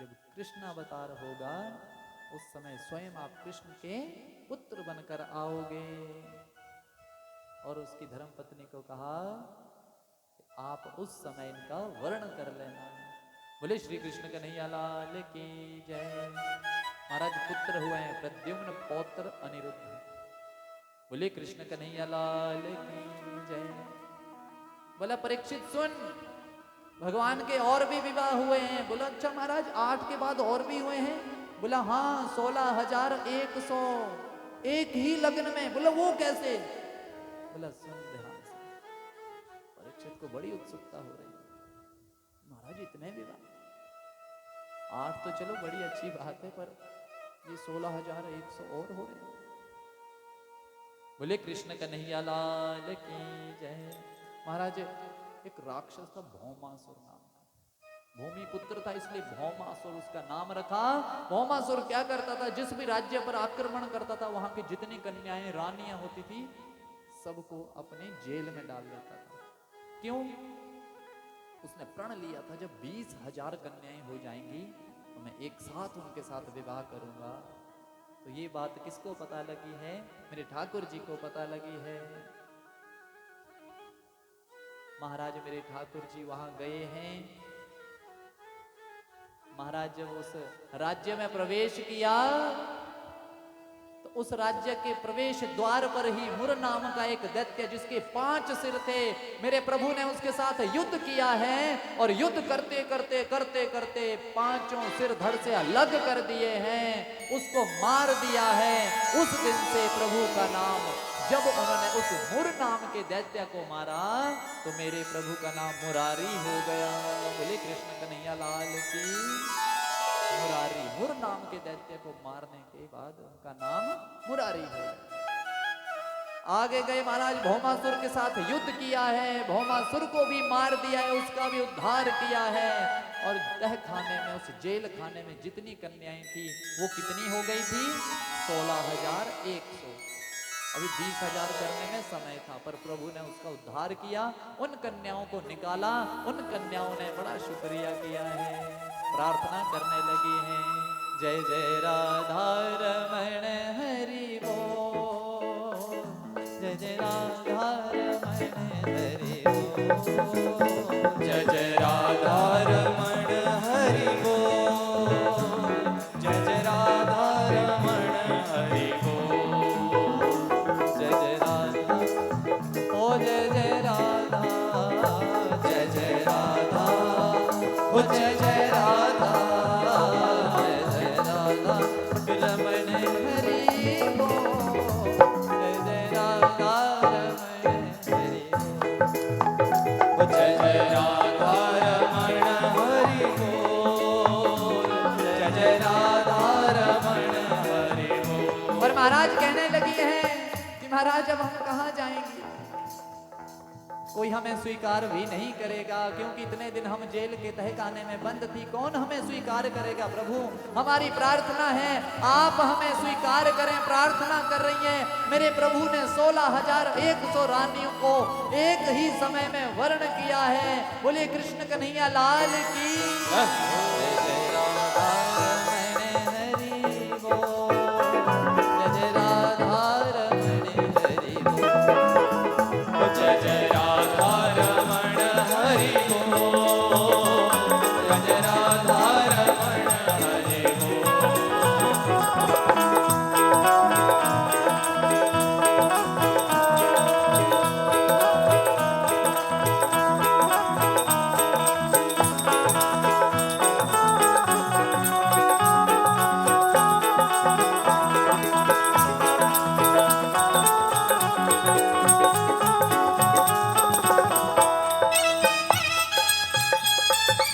जब कृष्ण अवतार होगा उस समय स्वयं आप कृष्ण के पुत्र बनकर आओगे। और उसकी धर्मपत्नी को कहा आप उस समय इनका वर्ण कर लेना। बोले श्री कृष्ण कन्हैया लाल की जय। महाराज पुत्र हुए हैं प्रद्युम्न पौत्र अनिरुद्ध। बोले कृष्ण कन्हैया लाल की जय। बोला परीक्षित सुन, भगवान के और भी विवाह हुए हैं। बोला अच्छा महाराज 8 के बाद और भी हुए हैं? बोला हाँ 16,100 एक ही लग्न में। बोला वो कैसे? बोला सुन ध्यान से। परीक्षित को बड़ी उत्सुकता हो रही है, महाराज इतने विवाह? 8 तो चलो बड़ी अच्छी बात है, पर ये 16,100 और हो रहे हैं। बोले कृष्ण कन्हैया लाल की जय। महाराज एक राक्षस था भौमासुर नाम का, भूमि पुत्र था इसलिए भौमासुर उसका नाम रखा। भौमासुर क्या करता था, जिस भी राज्य पर आक्रमण करता था वहां की जितनी कन्याएं रानियां होती थी सबको अपने जेल में डाल देता था। क्यों? उसने प्रण लिया था जब 20,000 कन्याएं हो जाएंगी तो मैं एक साथ उनके साथ विवाह करूंगा। तो ये बात किसको पता लगी है? मेरे ठाकुर जी को पता लगी है। महाराज मेरे ठाकुर जी वहां गए हैं। महाराज जब उस राज्य में प्रवेश किया तो उस राज्य के प्रवेश द्वार पर ही मुर नाम का एक दैत्य जिसके 5 सिर थे, मेरे प्रभु ने उसके साथ युद्ध किया है और युद्ध करते करते करते करते 5 सिर धड़ से अलग कर दिए हैं, उसको मार दिया है। उस दिन से प्रभु का नाम, जब उन्होंने उस मुर नाम के दैत्य को मारा तो मेरे प्रभु का नाम मुरारी हो गया। बोले कृष्ण कन्हैया लाल की। मुरारी, मुर नाम के दैत्य को मारने के बाद उनका नाम मुरारी है। आगे गए महाराज, भौमासुर के साथ युद्ध किया है, भौमासुर को भी मार दिया है, उसका भी उद्धार किया है। और तह खाने में, उस जेल खाने में जितनी कन्याएं थी वो कितनी हो गई थी? 16,100। अभी 20,000 करने में समय था, पर प्रभु ने उसका उद्धार किया, उन कन्याओं को निकाला। उन कन्याओं ने बड़ा शुक्रिया किया है, प्रार्थना करने लगी हैं, जय जय राधा रमण हरि बोल, जय जय राधा रमण हरि बोल, जय जय राधा रमण हरि बोल, जय जय राधा रमण हरि बोल, जय जय राधा, ओ जय जय राधा, जय जय राधा, ओ जय जय राधा, जय जय राधा रमण हरि बोल, जय जय राधा रमण हरि बोल। ओ जय जय राधा रमण हरि बोल, जय जय राधा रमण हरि बोल। और महाराज कहने लगी है कि महाराज अब हम कहाँ जाएंगे? कोई हमें स्वीकार भी नहीं करेगा, क्योंकि इतने दिन हम जेल के तहखाने में बंद थी, कौन हमें स्वीकार करेगा? प्रभु हमारी प्रार्थना है आप हमें स्वीकार करें। प्रार्थना कर रही हैं। मेरे प्रभु ने 16,100 रानियों को एक ही समय में वर्ण किया है। बोले कृष्ण कन्हैया लाल की। जय जय राधा रमण हरि बोल, जय जय राधा रमण हरि बोल, जय जय राधा रमण हरि बोल, जय जय राधा रमण हरि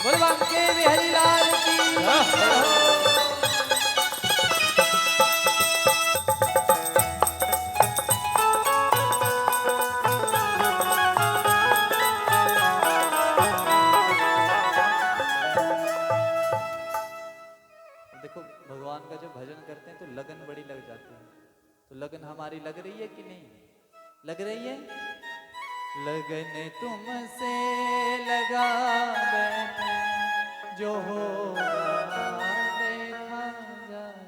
बलवान के बिहारी लाल की। देखो भगवान का जब भजन करते हैं तो लगन बड़ी लग जाती है। तो लगन हमारी लग रही है कि नहीं? लग रही है। लगन तुमसे लगा बैठे, जो होगा देखा जाए।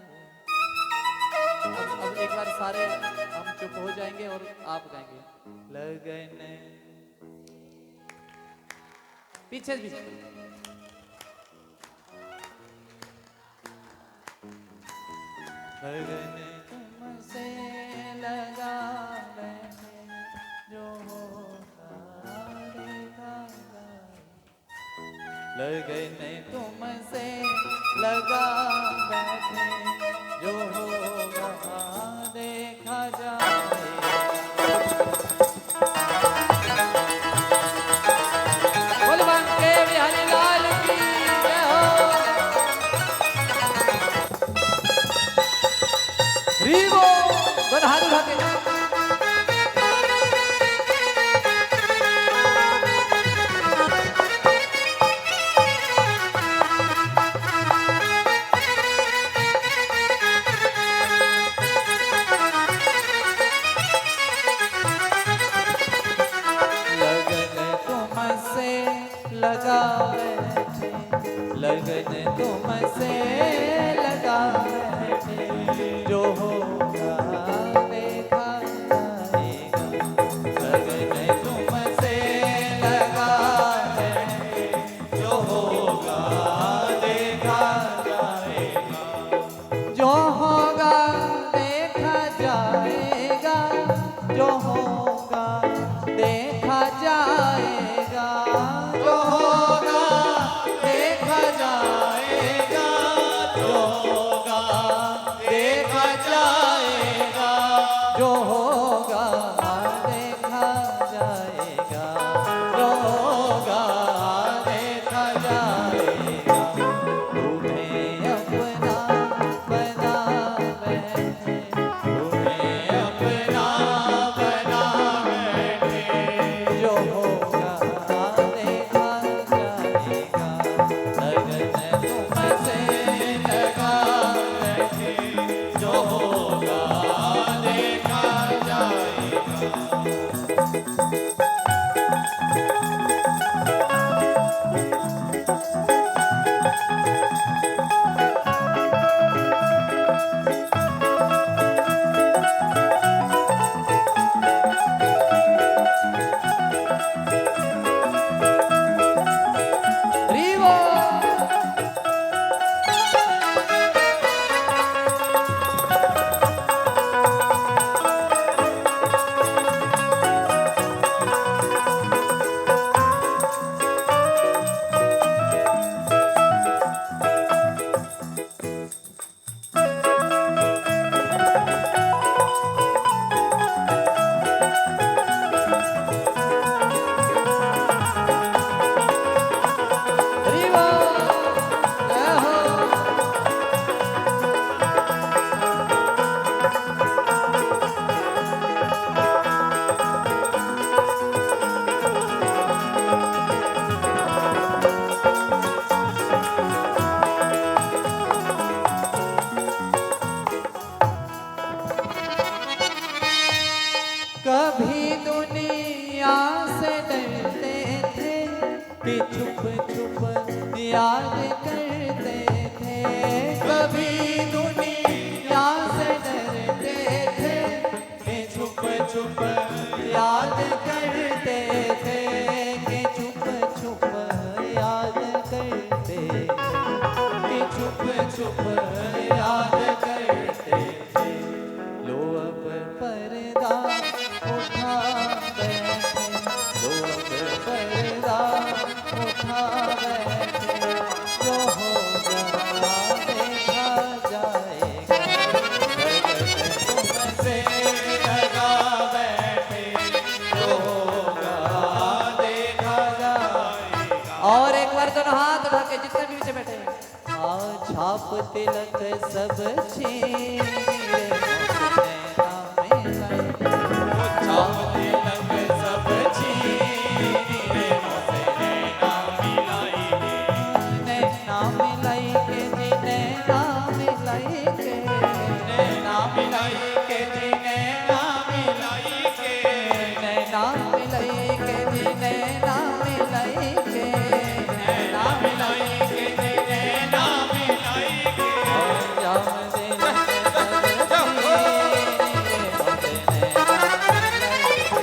अब एक बार सारे हम चुप हो जाएंगे और आप गाएंगे। लगन पीछे भी। लगन तुमसे लगा बैठे, जो होगा देखा जाए। लगन तुमसे लगा बैठे, जो होगा देखा जाए। बलवान के बिहारी लाल की जय हो। उठा के लगन तुमसे लगा बैठे, लगन तुमसे लगा बैठे, जो होगा देखा जाएगा। लगन तुमसे लगा बैठे, जो होगा देखा जाएगा। जो होगा देखा जाएगा, जो होगा देखा जाएगा, जो होगा देखा जाएगा, जो होगा देखा जाएगा, जो होगा देखा जाएगा, जो होगा देखा जाएगा। तुम्हें अपना बना बैठे, तुम्हें अपना बना बैठे, जो होगा देखा जाएगा। लगन तुमसे लगा बैठे, जो होगा देखा जाएगा। रीवो रीवो जय हो। कभी दुनिया से डरते थे कि छुप छुप याद करते थे। कभी दुनिया से डरते थे कि छुप छुप याद करते थे कि छुप छुप याद करते कि छुप छुप याद करते थे। लो अब पर्दा उठा बैठे, लो अब पर्दा उठा बैठे, जो होगा देखा जाएगा। तुमसे लगा बैठे, जो होगा देखा जाएगा। और एक बार दोनों हाथ उठा के जितने भी पीछे बैठे हैं। छाप तिलक सब छीन रे नैना में लाई। छाप तिलक सब छीन रे मोसे नैना मिलाई के। नैना मिलाई के जी नैना मिलाई के, नैना मिलाई के जी नैना मिलाई के। नैना मिलाई के जी नैना मिलाई के, नैना मिलाई के जी नैना मिलाई के। जाम दिन सब छीन रे मोसे नैना मिलाई के।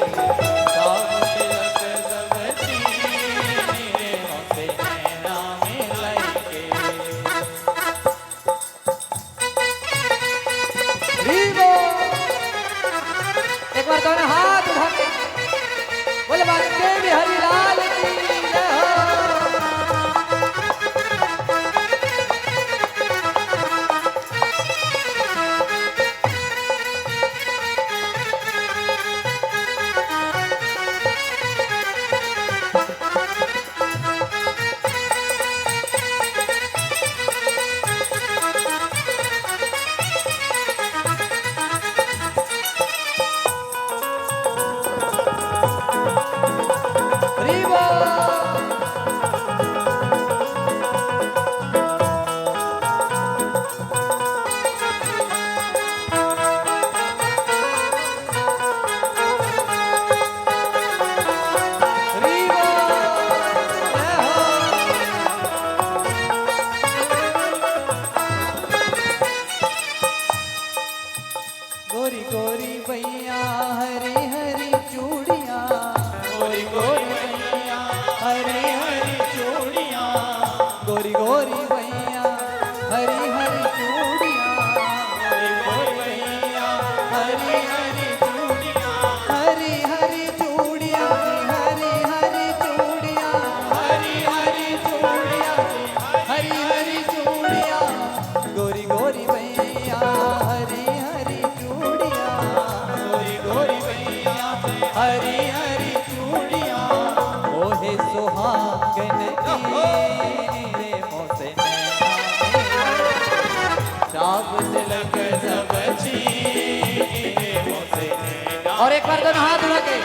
एक बार दोनों हाथ उठा के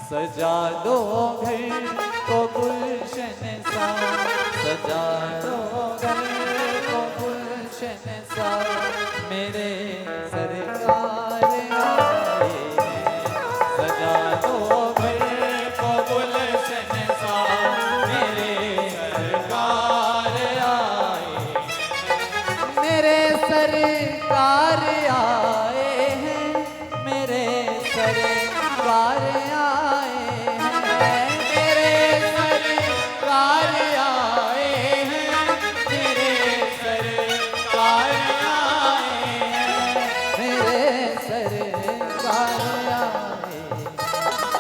सजा दो घर को गुलशन सा, सजा दो घर को गुलशन सा, मेरे सरकार आए हैं। सजा दो घर को गुलशन सा, मेरे सरकार आए हैं। मेरे सरकार आए हैं, मेरे सरकार आए हैं, मेरे सरकार आए हैं, मेरे सरकार आए हैं,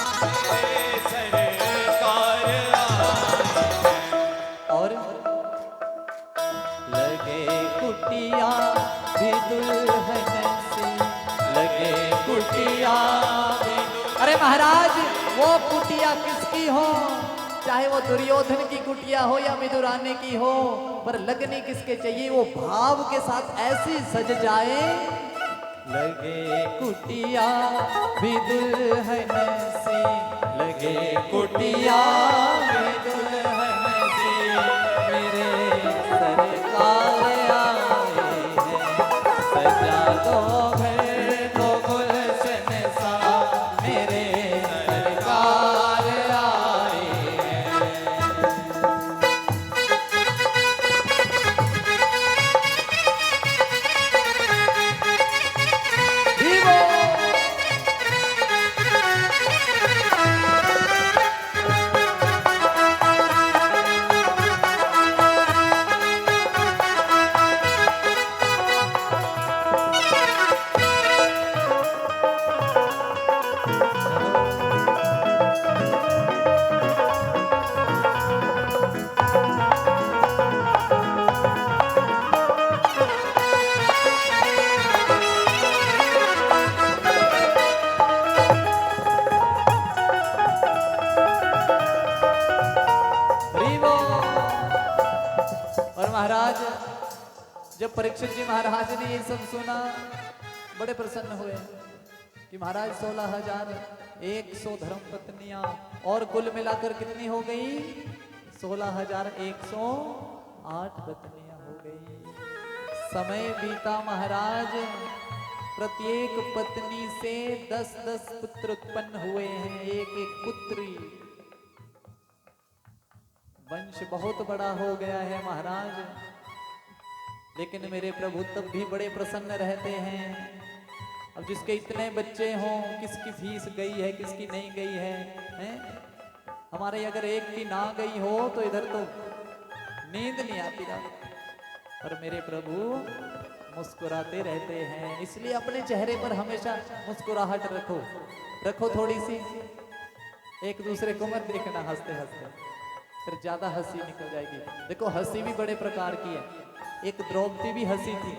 मेरे सरकार आए और लगे कुटिया भी दुल्हन सी, लगे कुटिया भी। अरे महाराज वो कुटिया किसकी हो, चाहे वो दुर्योधन की कुटिया हो या विदुरानी की हो, पर लगनी किसके चाहिए, वो भाव के साथ ऐसी सज जाए। लगे कुटिया भी दुल्हन सी, लगे कुटिया भी दुल्हन सी, मेरे सरकार आए हैं। सजा दो घर को गुलशन सा, मेरे सरकार आए हैं। धीरो और महाराज जब परीक्षित जी महाराज ने ये सब सुना बड़े प्रसन्न हुए कि महाराज 16,100 धर्म पत्नियां और कुल मिलाकर कितनी हो गई, 16,108 पत्नियां हो गई। समय बीता महाराज, प्रत्येक पत्नी से 10-10 पुत्र उत्पन्न हुए हैं, एक एक पुत्री। वंश बहुत बड़ा हो गया है महाराज, लेकिन मेरे प्रभु तब भी बड़े प्रसन्न रहते हैं। अब जिसके इतने बच्चे हों, किसकी फीस गई है किसकी नहीं गई है, हैं? हमारे अगर एक की ना गई हो तो इधर तो नींद नहीं आती रात, और मेरे प्रभु मुस्कुराते रहते हैं। इसलिए अपने चेहरे पर हमेशा मुस्कुराहट रखो, रखो थोड़ी सी। एक दूसरे को मत देखना हंसते हंसते, फिर ज्यादा हंसी निकल जाएगी। देखो हंसी भी बड़े प्रकार की है, एक द्रौपदी भी हंसी थी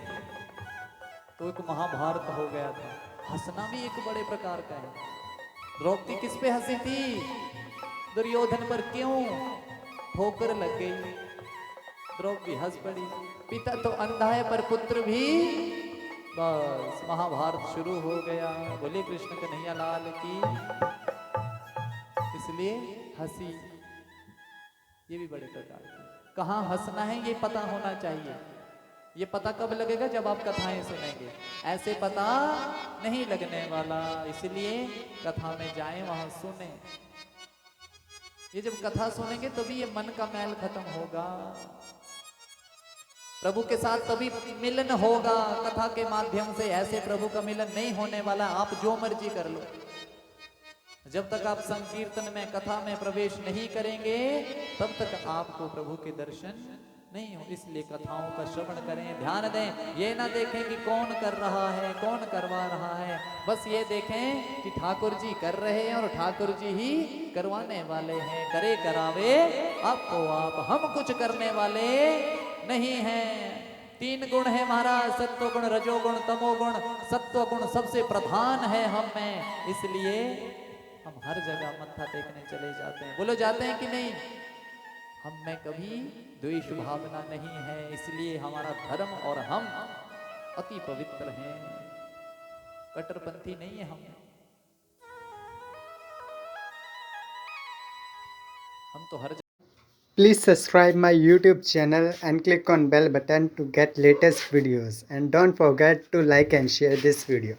तो एक महाभारत हो गया था। हंसना भी एक बड़े प्रकार का है। द्रौपदी किस पे हंसी थी, दुर्योधन पर। क्यों, ठोकर लग गई, द्रौपदी हंस पड़ी। पिता तो अंधा है पर पुत्र भी, बस महाभारत शुरू हो गया। बोले कृष्ण कन्हैया लाल की। इसलिए हंसी ये भी बड़े प्रकार की। कहाँ हंसना है ये पता होना चाहिए। ये पता कब लगेगा, जब आप कथाएं सुनेंगे, ऐसे पता नहीं लगने वाला। इसलिए कथा में जाएं, वहां सुने। ये जब कथा सुनेंगे तभी ये मन का मैल खत्म होगा, प्रभु के साथ तभी मिलन होगा कथा के माध्यम से। ऐसे प्रभु का मिलन नहीं होने वाला। आप जो मर्जी कर लो, जब तक आप संकीर्तन में कथा में प्रवेश नहीं करेंगे तब तक आपको प्रभु के दर्शन नहीं हो। इसलिए कथाओं का श्रवण करें, ध्यान दें। ये ना देखें कि कौन कर रहा है, कौन करवा रहा है, बस ये देखें कि ठाकुर जी कर रहे हैं और ठाकुर जी ही करवाने वाले हैं। करे करावे आपको आप, हम कुछ करने वाले नहीं हैं। 3 गुण है महाराज, सत्व गुण, रजोगुण, तमोगुण। सत्व गुण सबसे प्रधान है हम में, इसलिए हम हर जगह मत्था टेकने चले जाते हैं। बोलो जाते हैं कि नहीं? हम में कभी द्वेष भावना नहीं है, इसलिए हमारा धर्म और हम अति पवित्र हैं। कट्टरपंथी नहीं है हम, हम तो हर Please subscribe my YouTube channel and click on bell button to get latest videos, and don't forget to like and share this video.